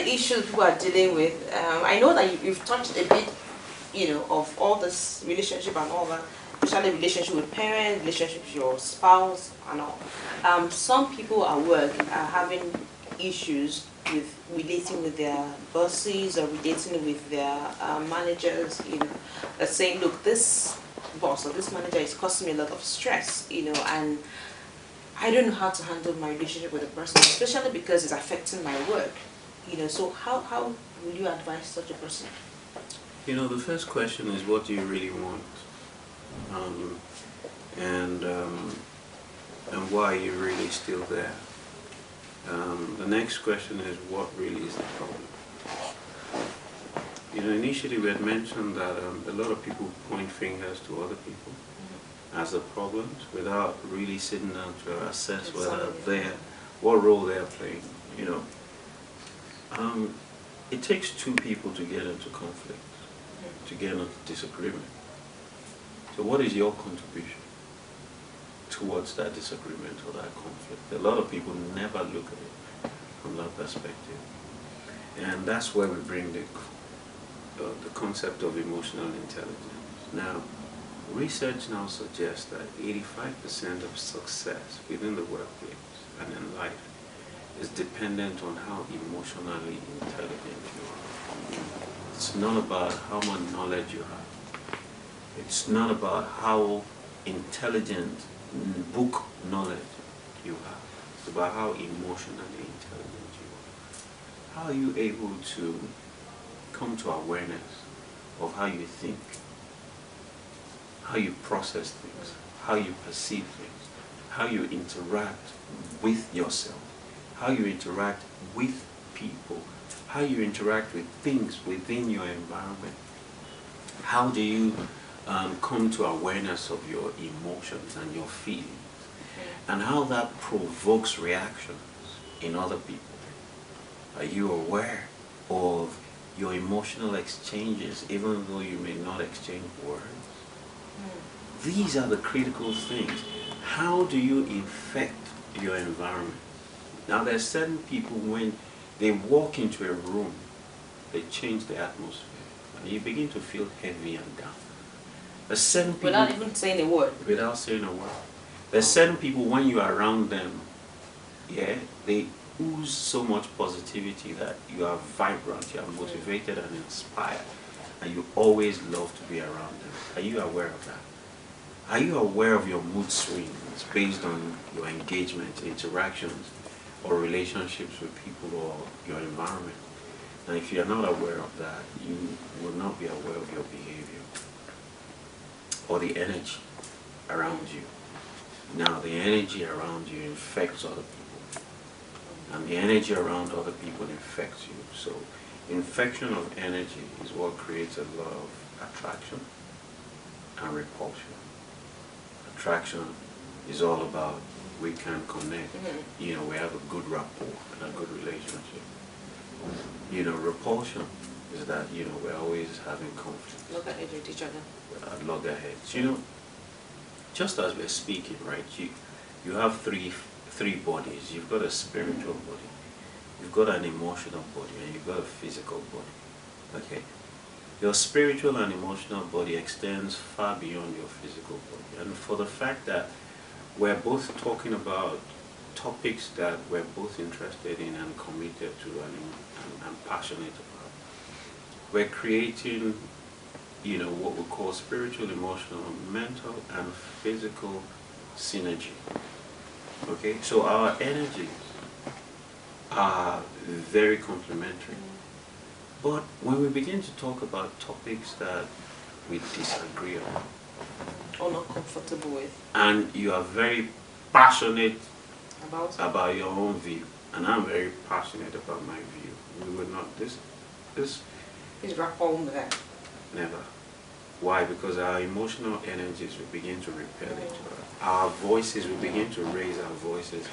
issues people are dealing with, I know that you've touched a bit, of all this relationship and all that, especially relationship with parents, relationship with your spouse and all. Some people at work are having issues with relating with their bosses or relating with their managers, they're saying, look, this boss or this manager is causing me a lot of stress, and I don't know how to handle my relationship with the person, especially because it's affecting my work. So how will you advise such a person? The first question is, what do you really want? And why are you really still there? The next question is, what really is the problem? Initially we had mentioned that a lot of people point fingers to other people as the problems without really sitting down to assess what role they are playing. It takes two people to get into conflict, to get into disagreement. So what is your contribution towards that disagreement or that conflict? A lot of people never look at it from that perspective. And that's where we bring the concept of emotional intelligence. Now, research now suggests that 85% of success within the workplace and in life is dependent on how emotionally intelligent you are. It's not about how much knowledge you have. It's not about how intelligent book knowledge you have. It's about how emotionally intelligent you are. How are you able to come to awareness of how you think, how you process things, how you perceive things, how you interact with yourself, how you interact with people, how you interact with things within your environment. How do you come to awareness of your emotions and your feelings, and how that provokes reactions in other people? Are you aware of your emotional exchanges, even though you may not exchange words? These are the critical things. How do you infect your environment? Now, there are certain people, when they walk into a room, they change the atmosphere, and you begin to feel heavy and down. There's certain people, without even saying a word. Without saying a word. There's certain people, when you are around them, they ooze so much positivity that you are vibrant, you are motivated and inspired, and you always love to be around them. Are you aware of that? Are you aware of your mood swings based on your engagement, interactions, or relationships with people or your environment? And if you are not aware of that, you will not be aware of your behavior or the energy around you. Now, the energy around you infects other people, and the energy around other people infects you. So infection of energy is what creates a lot of attraction and repulsion. Attraction is all about we can connect, we have a good rapport and a good relationship. Repulsion is that, we're always having conflict. Loggerheads with each other. Loggerheads. Just as we're speaking, right, you have three bodies. You've got a spiritual body, you've got an emotional body, and you've got a physical body. Okay? Your spiritual and emotional body extends far beyond your physical body. And for the fact that we're both talking about topics that we're both interested in and committed to and passionate about, we're creating, what we call spiritual, emotional, mental, and physical synergy. Okay? So our energies are very complementary. But when we begin to talk about topics that we disagree on, or not comfortable with, and you are very passionate about your own view, and I'm very passionate about my view, we would not, this rapport with that. Never. Why? Because our emotional energies will begin to repel each other. Our voices will begin to raise our voices,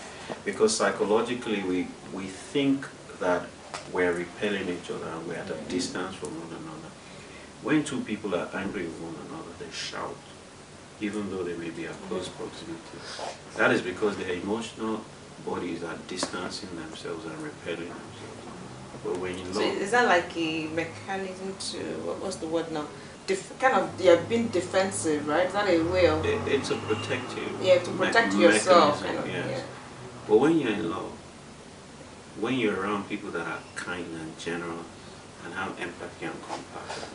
because psychologically we think that we're repelling each other and we're at a distance from one another. When two people are angry with one another, they shout, even though they may be at close proximity. That is because their emotional bodies are distancing themselves and repelling themselves. But when you So love, is that like a mechanism to, what's the word now? Kind of, you're being defensive, right? Is that a way of, it's a protective yeah, to protect yourself, mechanism, kind of, yes. yeah. But when you're in love, when you're around people that are kind and generous and have empathy and compassion,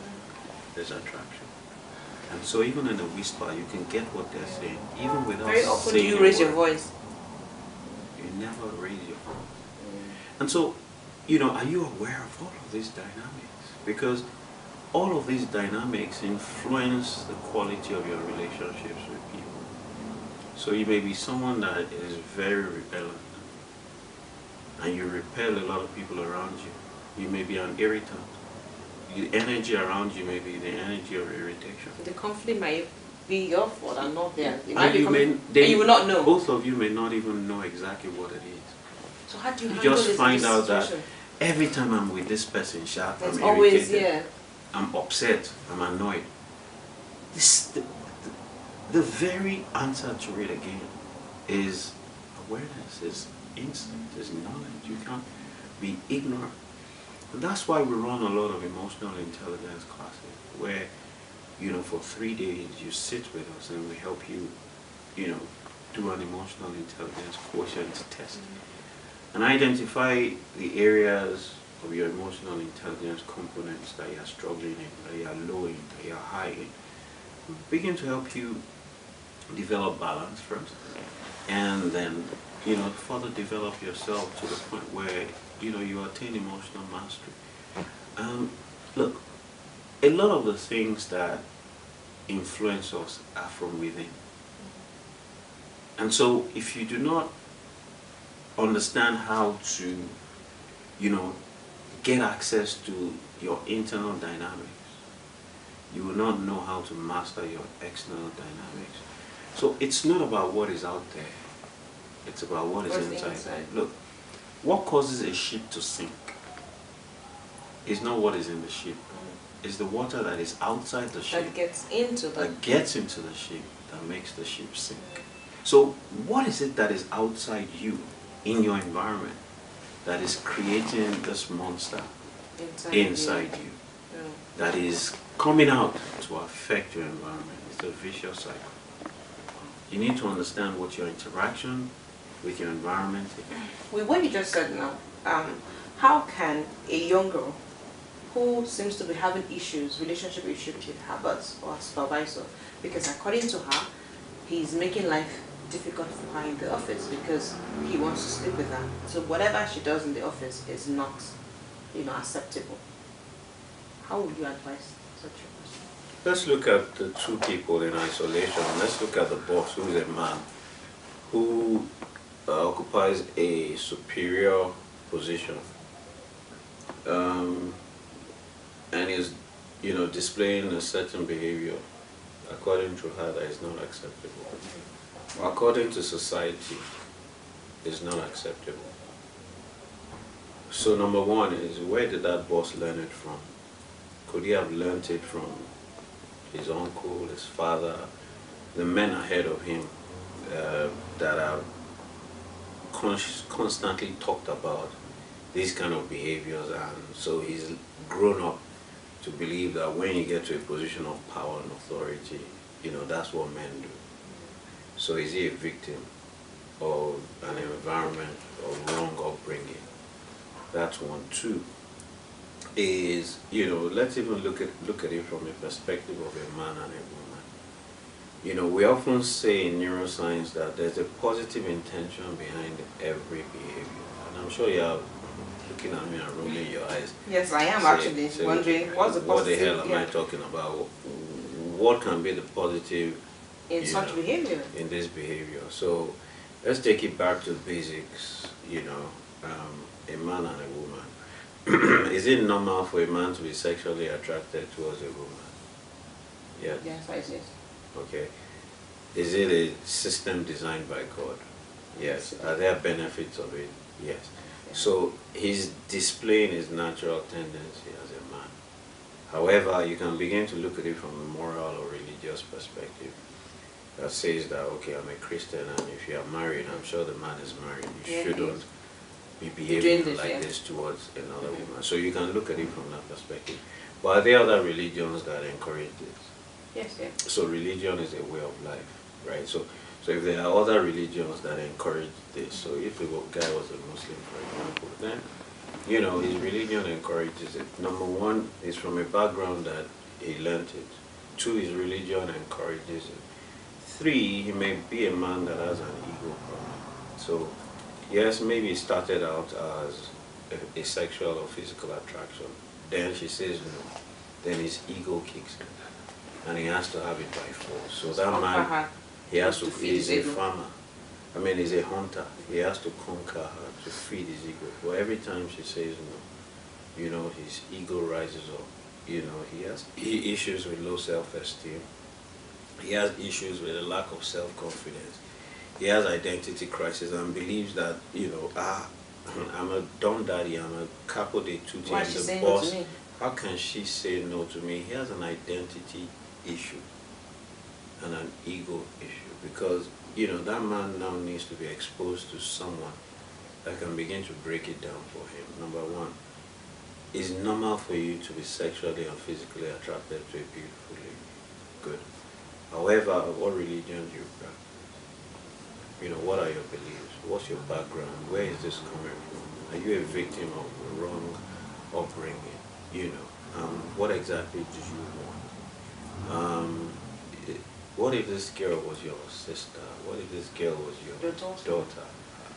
there's attraction. And so even in a whisper, you can get what they're saying, even without Very often do saying you a raise your word. voice? You never raise your voice. And so, you know, are you aware of all of these dynamics? Because all of these dynamics influence the quality of your relationships with people. So you may be someone that is very repellent, and you repel a lot of people around you. You may be an irritant. The energy around you may be the energy of irritation. The conflict might be your fault and not theirs. It And might be and you will not know. Both of you may not even know exactly what it is. So how do you You handle just this find out situation? that every time I'm with this person, sharp, There's I'm always, irritated, yeah. I'm upset, I'm annoyed. The very answer to it again is awareness, is insight, is knowledge. You can't be ignorant. And that's why we run a lot of emotional intelligence classes where, you know, for 3 days you sit with us and we help you, you know, do an emotional intelligence quotient test. And identify the areas of your emotional intelligence components that you are struggling in, that you are low in, that you are high in. Begin to help you develop balance first, and then, you know, further develop yourself to the point where, you know, you attain emotional mastery. Look, a lot of the things that influence us are from within. And so if you do not understand how to, you know, get access to your internal dynamics, you will not know how to master your external dynamics. So it's not about what is out there, it's about what is inside. Look, what causes a ship to sink is not what is in the ship. It's the water that is outside the ship That gets into the ship that makes the ship sink. So what is it that is outside you, in your environment, that is creating this monster inside you? Yeah. That is coming out to affect your environment? It's a vicious cycle. You need to understand what your interaction with your environment is. With what you just said now, how can a young girl who seems to be having issues, relationship issues with her boss or supervisor, because according to her, he's making life difficult for her in the office because he wants to sleep with her. So whatever she does in the office is not, you know, acceptable. How would you advise such a person? Let's look at the two people in isolation. Let's look at the boss, who is a man, who occupies a superior position, and is, you know, displaying a certain behavior according to her that is not acceptable. According to society, is not acceptable. So number one is, where did that boss learn it from? Could he have learned it from his uncle, his father, the men ahead of him that are constantly talked about these kind of behaviors, and so he's grown up to believe that when you get to a position of power and authority, you know, that's what men do. So is he a victim of an environment of wrong upbringing? That's one. Two is, you know, let's even look at it from a perspective of a man and a woman. You know, we often say in neuroscience that there's a positive intention behind every behavior. And I'm sure you're looking at me and rolling your eyes. Yes, I am actually wondering what's the positive. What the hell am I talking about? What can be the positive in such behavior? In this behavior. So let's take it back to the basics, you know, a man and a woman. Is it normal for a man to be sexually attracted towards a woman? Yes. Yes, I see. Okay. Is it a system designed by God? Yes. Are there benefits of it? Yes. So he's displaying his natural tendency as a man. However, you can begin to look at it from a moral or religious perspective that says that, okay, I'm a Christian, and if you are married, I'm sure the man is married, you shouldn't be behaving this, like yeah. this towards another woman. So you can look at it from that perspective. But are there other religions that encourage this? Yes, yeah. So religion is a way of life, right? So if there are other religions that encourage this, so if a guy was a Muslim, for example, then, you know, his religion encourages it. Number one is from a background that he learnt it. Two, his religion encourages it. Three, he may be a man that has an ego problem. So, yes, maybe it started out as a sexual or physical attraction. Then she says no. Then his ego kicks in. And he has to have it by force. So that man, he has to, he's a farmer. I mean, he's a hunter. He has to conquer her to feed his ego. But every time she says no, you know, his ego rises up. You know, he has issues with low self-esteem. He has issues with a lack of self-confidence. He has identity crisis and believes that, you know, I'm a dumb daddy, I'm a capo de tutti, I'm the boss. How can she say no to me? He has an identity issue and an ego issue because, you know, that man now needs to be exposed to someone that can begin to break it down for him. Number one, it's normal for you to be sexually and physically attracted to a beautiful lady. Good. However, what religion do you practice? You know, what are your beliefs? What's your background? Where is this coming from? Are you a victim of a wrong upbringing? You know, what exactly do you want? What if this girl was your sister? What if this girl was your daughter?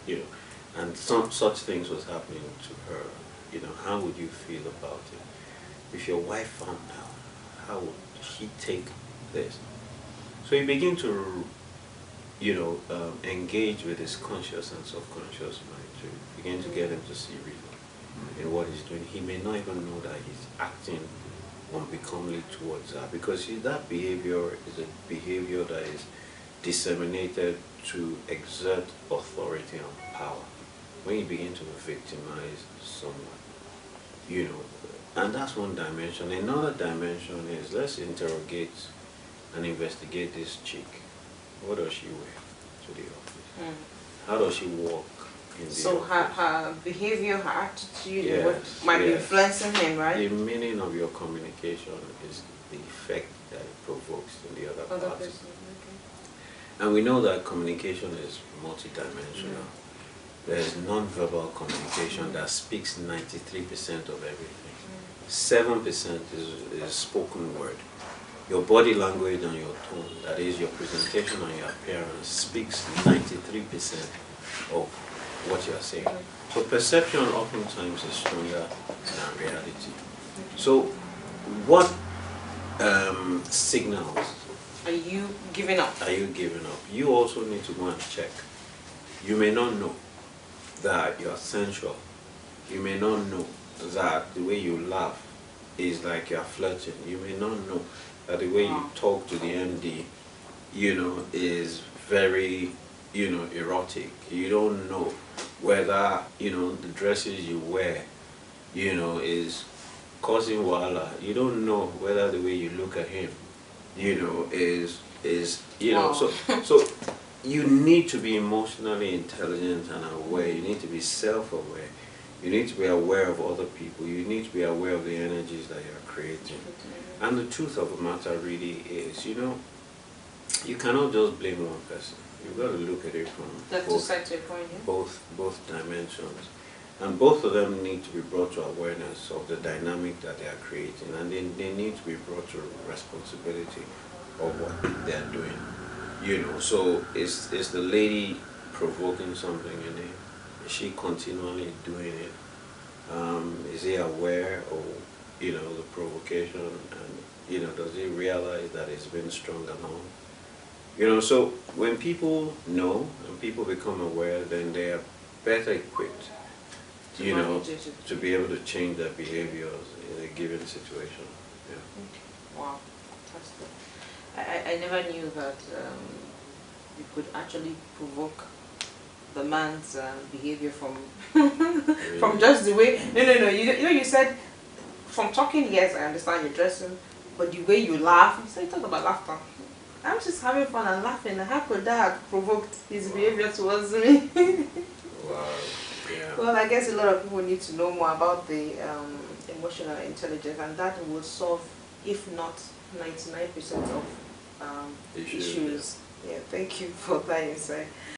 You know, and some such things was happening to her. You know, how would you feel about it? If your wife found out, how would she take this? So you begin to, you know, engage with his conscious and subconscious mind to begin to get him to see reason in what he's doing. He may not even know that he's acting unbecomingly towards her because see, that behavior is a behavior that is disseminated to exert authority and power. When you begin to victimize someone, you know, and that's one dimension. Another dimension is let's interrogate and investigate this chick. What does she wear to the office? How does she walk in the so office? her behavior, her attitude, Yes, what might be influencing him, right? The meaning of your communication is the effect that it provokes in the other party. Person. Okay. And we know that communication is multidimensional. There's non-verbal communication that speaks 93% of everything. 7% is spoken word. Your body language and your tone, that is your presentation and your appearance, speaks 93% of what you are saying. So perception oftentimes is stronger than reality. So what signals are you giving up? Are you giving up? You also need to go and check. You may not know that you are sensual. You may not know that the way you laugh is like you are flirting. You may not know that the way you talk to the MD, you know, is very, you know, erotic. You don't know whether, you know, the dresses you wear, you know, is causing wahala. You don't know whether the way you look at him, you know, is you know, so you need to be emotionally intelligent and aware. You need to be self-aware. You need to be aware of other people. You need to be aware of the energies that you're creating. And the truth of the matter really is, you know, you cannot just blame one person. You've got to look at it from both dimensions. And both of them need to be brought to awareness of the dynamic that they are creating. And they need to be brought to responsibility of what they're doing. You know, so is the lady provoking something in him? Is she continually doing it? Is he aware of, you know, the provocation, and, you know, does he realize that it's been strong enough? You know, so when people know and people become aware, then they are better equipped, you know, to be able to change their behaviors in a given situation. Yeah. Okay. Wow, that's good. I never knew that you could actually provoke the man's behavior from Really? from just the way. No. You know, you said from talking. Yes, I understand you're dressing, but the way you laugh. You said you talk about laughter. I'm just having fun and laughing. How could that have provoked his behavior towards me? Wow. Yeah. Well, I guess a lot of people need to know more about the emotional intelligence, and that will solve, if not 99% of Issues. issues. Yeah, thank you for that insight.